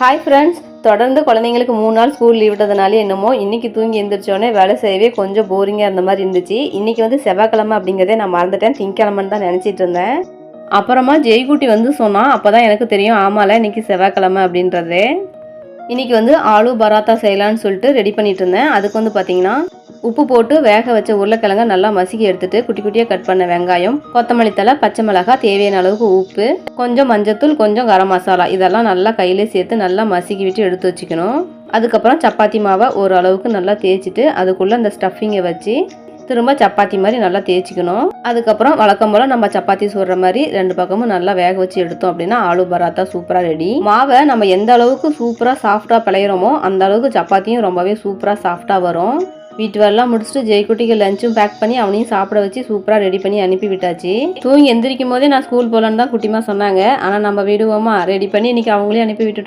Hi friends, தொடர்ந்து குழந்தைங்களுக்கு 3 நாள் ஸ்கூல் லீவ் விட்டதுனால என்னமோ இன்னைக்கு தூங்கி எந்திரிச்சோடனே வேலை செய்யவே கொஞ்சம் போரிங்காக இருந்த மாதிரி இருந்துச்சு. இன்னைக்கு வந்து செவ்வாய்க்கிழமை அப்படிங்கிறதே நான் மறந்துட்டேன், திங்கக்கிழமைன்னு தான் நினச்சிட்டு இருந்தேன். அப்புறமா ஜெய்குட்டி வந்து சொன்னான், அப்போ தான் எனக்கு தெரியும் ஆமால இன்னைக்கு செவ்வாய்க்கிழமை அப்படின்றதே. இன்னைக்கு வந்து ஆலு பராத்தா செய்யலான்னு சொல்லிட்டு ரெடி பண்ணிட்டு இருந்தேன். அதுக்கு வந்து பார்த்தீங்கன்னா உப்பு போட்டு வேக வச்ச உருளைக்கிழங்க நல்லா மசிக்கி எடுத்துட்டு குட்டி குட்டியாக கட் பண்ண வெங்காயம், கொத்தமல்லி தழை, பச்சை மிளகாய், தேவையான அளவுக்கு உப்பு, கொஞ்சம் மஞ்சத்தூள், கொஞ்சம் கரம் மசாலா இதெல்லாம் நல்லா கையிலே சேர்த்து நல்லா மசிக்கி விட்டு எடுத்து வச்சுக்கணும். அதுக்கப்புறம் சப்பாத்தி மாவை ஒரு அளவுக்கு நல்லா தேய்ச்சிட்டு அதுக்குள்ளே அந்த ஸ்டஃபிங்கை வச்சு திரும்ப சப்பாத்தி மாதிரி நல்லா தேய்ச்சிக்கணும். அதுக்கப்புறம் வழக்கம் போல் நம்ம சப்பாத்தி சுடுற மாதிரி 2 பக்கமும் நல்லா வேக வச்சு எடுத்தோம் அப்படின்னா ஆலு பராத்தா சூப்பராக ரெடி. மாவை நம்ம எந்த அளவுக்கு சூப்பராக சாஃப்டாக பிழையிறோமோ அந்த அளவுக்கு சப்பாத்தியும் ரொம்பவே சூப்பராக சாஃப்டாக வரும். வீட்டு வேலைலாம் முடிச்சுட்டு ஜெய்குட்டிக்கு லஞ்சும் பேக் பண்ணி அவனையும் சாப்பிட வச்சு சூப்பராக ரெடி பண்ணி அனுப்பி விட்டாச்சு. தூங்கி எந்திரிக்கும் போதே நான் ஸ்கூல் போகலான்னு தான் குட்டிமா சொன்னாங்க. ஆனால் நம்ம விடுவோமா, ரெடி பண்ணி இன்னைக்கு அவங்களையும் அனுப்பி விட்டுட்டோம்.